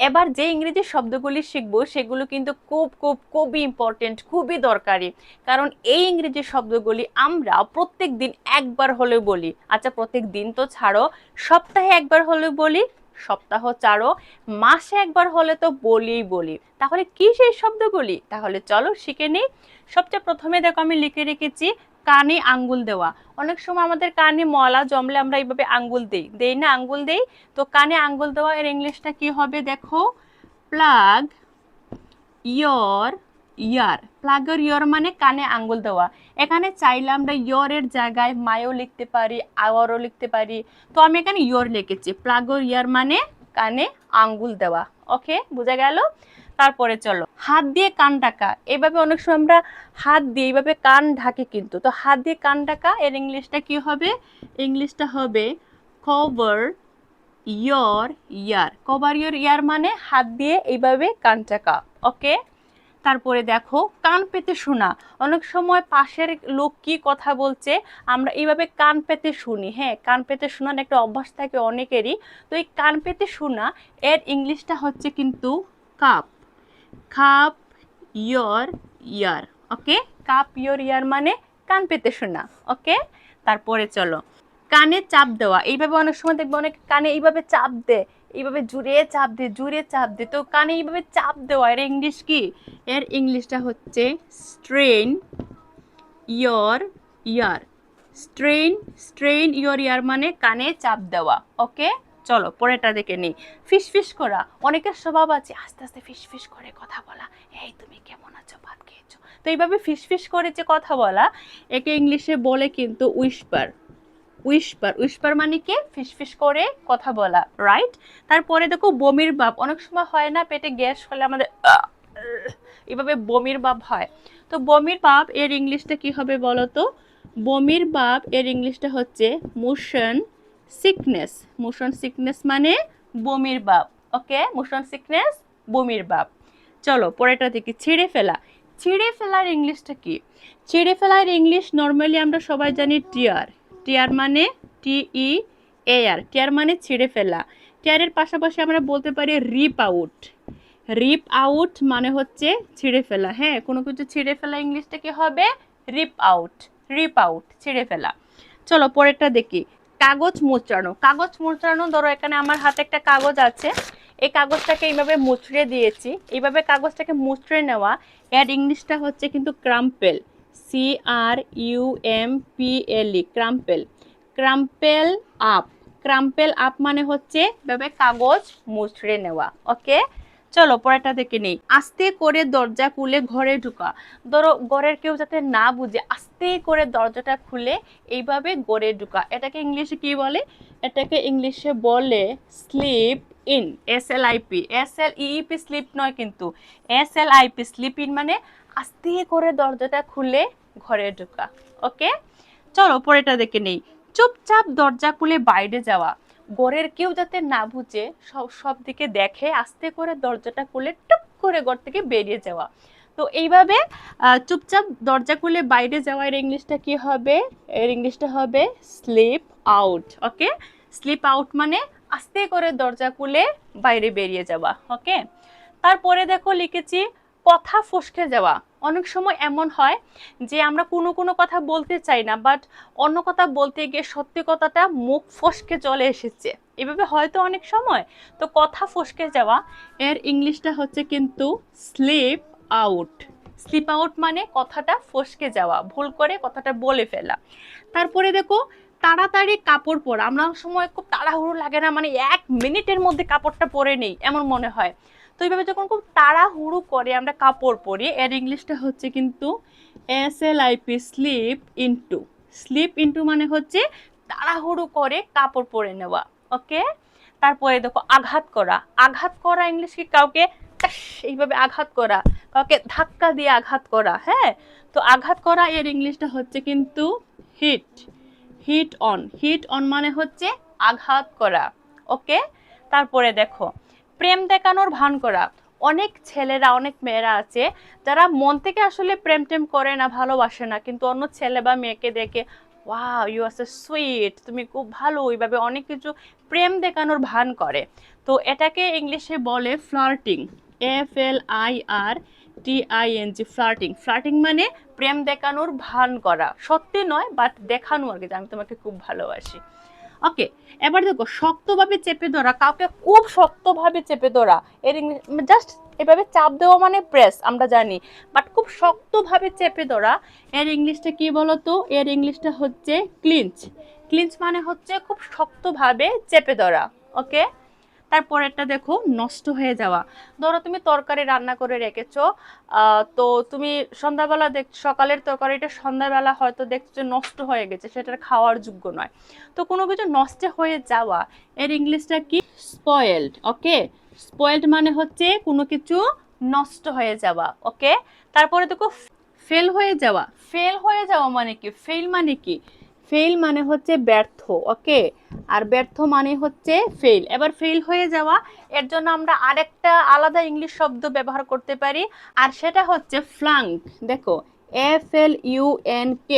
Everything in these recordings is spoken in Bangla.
এবার যে ইংরেজি শব্দগুলি শিখবো সেগুলো কিন্তু খুব খুব খুবই ইম্পর্টেন্ট, খুবই দরকারি। কারণ এই ইংরেজি শব্দগুলি আমরা প্রত্যেক দিন একবার হলেও বলি। আচ্ছা, প্রত্যেক দিন তো ছাড়ো, সপ্তাহে একবার হলেও বলি, সপ্তাহ ছাড়ো মাসে একবার হলে তো বলি। তাহলে কি সেই শব্দগুলি? তাহলে চলো শিখে নিই। সবচেয়ে প্রথমে দেখো আমি লিখে রেখেছি কানে আঙ্গুল দেওয়া। অনেক সময় আমাদের কানে ময়লা জমলে আমরা এইভাবে আঙ্গুল দেই না, আঙ্গুল দেই। তো কানে আঙ্গুল দেওয়া এর ইংলিশটা কি হবে দেখো? প্লাগ ইয়র ইয়ার। প্লাগের ইয়র মানে কানে আঙ্গুল দেওয়া। এখানে চাইলে আমরা ইয়রের জায়গায় মায়ও লিখতে পারি, আওয়ারও লিখতে পারি। তো আমি এখানে ইয়র লিখেছি। প্লাগের ইয়ার মানে কানে আঙ্গুল দেওয়া। ওকে, বোঝা গেল? তারপরে চলো, হাত দিয়ে কান ঢাকা। এইভাবে অনেক সময় আমরা হাত দিয়ে এইভাবে কান ঢাকি, কিন্তু তো হাত দিয়ে কান ঢাকা এর ইংলিশটা কি হবে? ইংলিশটা হবে কভার ইয়র ইয়ার। কভার ইয়র ইয়ার মানে হাত দিয়ে এইভাবে কান ঢাকা। ওকে, তারপরে দেখো কান পেতে শোনা। অনেক সময় পাশের লোক কি কথা বলছে আমরা এইভাবে কান পেতে শুনি। হ্যাঁ, কান পেতে শোনার একটা অভ্যাস থাকে অনেকেরই। তো এই কান পেতে শোনা এর ইংলিশটা হচ্ছে কিন্তু কাপ। কাপ ইয়র ইয়ার। ওকে, কাপ ইয়র ইয়ার মানে কান পেতে শোনা। ওকে, তারপরে চলো, কানে চাপ দেওয়া। এইভাবে অনেক সময় দেখবো অনেক কানে এইভাবে চাপ দেয়, এইভাবে জুড়ে চাপ দে। তো কানে এইভাবে চাপ দেওয়া এর ইংলিশ কি? এর ইংলিশটা হচ্ছে স্ট্রেন ইয়র ইয়ার। স্ট্রেন ইয়র ইয়ার মানে কানে চাপ দেওয়া। ওকে, চলো পরেরটা দেখে নিই। ফিস করা। অনেকের স্বভাব আছে আস্তে আস্তে ফিস করে কথা বলা। এই তুমি কেমন আছো, ভাত খেয়েছো? তো এইভাবে ফিস করে যে কথা বলা, একে ইংলিশে বলে কিন্তু উইসপার মানে কি? ফিস করে কথা বলা, রাইট? তারপরে দেখো বমির ভাব। অনেক সময় হয় না পেটে গ্যাস হলে আমাদের এভাবে বমির ভাব হয়। তো বমির ভাব এর ইংলিশটা কি হবে বলো তো? বমির ভাব এর ইংলিশটা হচ্ছে মোশন সিকনেস। মোশন সিকনেস মানে বমির ভাব। ওকে, মোশন সিকনেস বমির ভাব। চলো পরেরটা দেখি, ছিঁড়ে ফেলা। ছিঁড়ে ফেলার ইংলিশটা কি? ছিঁড়ে ফেলার ইংলিশ নর্মালি আমরা সবাই জানি টিয়ার। টিয়ার মানে টিই এয়ার। টিয়ার মানে ছিঁড়ে ফেলা। টিয়ারের পাশাপাশি আমরা বলতে পারি রিপ আউট। রিপ আউট মানে হচ্ছে ছিঁড়ে ফেলা। হ্যাঁ, কোনো কিছু ছিঁড়ে ফেলা ইংলিশটা কি হবে? রিপ আউট ছিঁড়ে ফেলা। চলো পরেরটা দেখি, কাগজ মোচড়ানো। কাগজ মোচড়ানো, ধরো এখানে আমার হাতে একটা কাগজ আছে, এই কাগজটাকে এইভাবে মুচড়ে দিয়েছি। এইভাবে কাগজটাকে মুচড়ে নেওয়া এর ইংলিশটা হচ্ছে কিন্তু ক্রাম্পেল। CRUMPLE, ক্রাম্পেল। ক্রাম্পেল আপ। ক্রাম্পেল আপ মানে হচ্ছে এভাবে কাগজ মুচড়ে নেওয়া। ওকে, চলো পরেরটা দেখে নেই। আস্তে করে দরজা খুলে ঘরে ঢুকা। ধরো ঘরের কেউ যাতে না বুঝে আস্তে করে দরজাটা খুলে এইভাবে ঘরে ঢুকা। এটাকে ইংলিশে কি বলে? এটাকে ইংলিশে বলে স্লিপ ইন। SLIP স্লিপ নয় কিন্তু, SLIP স্লিপ ইন মানে আস্তে করে দরজাটা খুলে ঘরে ঢুকা। ওকে, চলো পরেরটা দেখে নেই। চুপচাপ দরজা খুলে বাইরে যাওয়া। ঘরের কেউ যাতে না বুঝে, সব দিকে দেখে আস্তে করে দরজাটা খুলে টুক করে ঘর থেকে বেরিয়ে যাওয়া। তো এইভাবে চুপচাপ দরজা খুলে বাইরে যাওয়ার ইংলিশটা কি হবে? এর ইংলিশটা হবে স্লিপ আউট। ওকে, স্লিপ আউট মানে আস্তে করে দরজা খুলে বাইরে বেরিয়ে যাওয়া। ওকে, তারপরে দেখো লিখেছি কথা ফসকে যাওয়া। অনেক সময় এমন হয় যে আমরা কোনো কথা বলতে চাই না, বাট অন্য কথা বলতে গিয়ে সত্যি কথাটা মুখ ফসকে চলে এসেছে। এভাবে হয়তো অনেক সময়। তো কথা ফসকে যাওয়া এর ইংলিশটা হচ্ছে কিন্তু স্লিপ আউট। স্লিপ আউট মানে কথাটা ফসকে যাওয়া, ভুল করে কথাটা বলে ফেলা। তারপরে দেখো তাড়াতাড়ি কাপড় পরা। আমরা সময় খুব তাড়াহুড়ো লাগে না, মানে 1 মিনিটের মধ্যে কাপড়টা পরে নেই এমন মনে হয়। তো এইভাবে যখন খুব তাড়াহুড়ো করে আমরা কাপড় পরি এর ইংলিশটা হচ্ছে কিন্তু SLIP, slip into. Slip into মানে হচ্ছে তাড়াহুড়ো করে কাপড় পরে নেওয়া। ওকে, তারপরে দেখো আঘাত করা। আঘাত করা ইংলিশ কি? কাউকে এইভাবে আঘাত করা, কাউকে ধাক্কা দিয়ে আঘাত করা। হ্যাঁ, তো আঘাত করা এর ইংলিশটা হচ্ছে কিন্তু হিট। হিট অন মানে হচ্ছে আঘাত করা। ওকে, তারপরে দেখো প্রেম দেখানোর ভান করা। অনেক ছেলেরা অনেক মেয়েরা আছে যারা মন থেকে আসলে প্রেম টেম করে না, ভালোবাসে না, কিন্তু অন্য ছেলে বা মেয়েকে দেখে wow you are so sweet, তুমি খুব ভালো, ওইভাবে অনেক কিছু প্রেম দেখানোর ভান করে। তো এটাকে ইংলিশে বলে ফ্লার্টিং, FLIRTING, ফ্লার্টিং। ফ্লার্টিং মানে প্রেম দেখানোর ভান করা, সত্যি নয় বাট দেখানো আর কি, যে আমি তোমাকে খুব ভালোবাসি। ওকে, এবার দেখো শক্তভাবে চেপে ধরা, কাউকে খুব শক্তভাবে চেপে ধরা, এর জাস্ট এভাবে চাপ দেওয়া মানে প্রেস আমরা জানি, বাট খুব শক্তভাবে চেপে ধরা, এর ইংলিশটা কি বলতো? এর ইংলিশটা হচ্ছে ক্লিঞ্চ। ক্লিঞ্চ মানে হচ্ছে খুব শক্তভাবে চেপে ধরা। ওকে, তারপরেরটা দেখো নষ্ট হয়ে যাওয়া। ধরো তুমি তরকারি রান্না করে রেখেছো, তো তুমি সন্ধ্যাবেলা সকালের তরকারিটা সন্ধ্যাবেলা হয়তো দেখছো নষ্ট হয়ে গেছে, সেটা খাওয়ার যোগ্য নয়। তো কোনো কিছু নষ্ট হয়ে যাওয়া, এর ইংলিশটা কি? স্পয়েলড। ওকে, স্পয়েলড মানে হচ্ছে কোনো কিছু নষ্ট হয়ে যাওয়া। ওকে, তারপরে দেখো ফেল হয়ে যাওয়া। ফেল হয়ে যাওয়া মানে কি? ফেল মানে কি? ফেল মানে হচ্ছে ব্যর্থ। ওকে, আর ব্যর্থ মানে হচ্ছে ফেল। এবার ফেল হয়ে যাওয়া, এর জন্য আমরা আরেকটা আলাদা ইংলিশ শব্দ ব্যবহার করতে পারি, আর সেটা হচ্ছে ফ্লাঙ্ক। দেখো, FLUNK,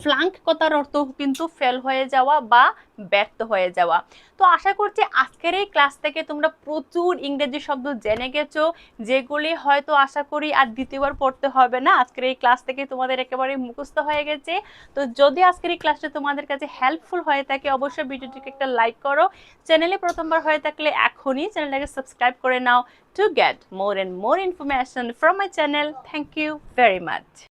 ফ্লাঙ্ক কথার অর্থ কিন্তু ফেল হয়ে যাওয়া বা ব্যর্থ হয়ে যাওয়া। তো আশা করছি আজকের এই ক্লাস থেকে তোমরা প্রচুর ইংরেজি শব্দ জেনে গেছো, যেগুলি হয়তো আশা করি আর দ্বিতীয়বার পড়তে হবে না, আজকের এই ক্লাস থেকে তোমাদের একেবারে মুখস্থ হয়ে গেছে। তো যদি আজকের এই ক্লাসটা তোমাদের কাছে হেল্পফুল হয়ে থাকে, অবশ্যই ভিডিওটিকে একটা লাইক করো। চ্যানেলে প্রথমবার হয়ে থাকলে এখনই চ্যানেলটাকে সাবস্ক্রাইব করে নাও to get more and more information from my channel. Thank you very much.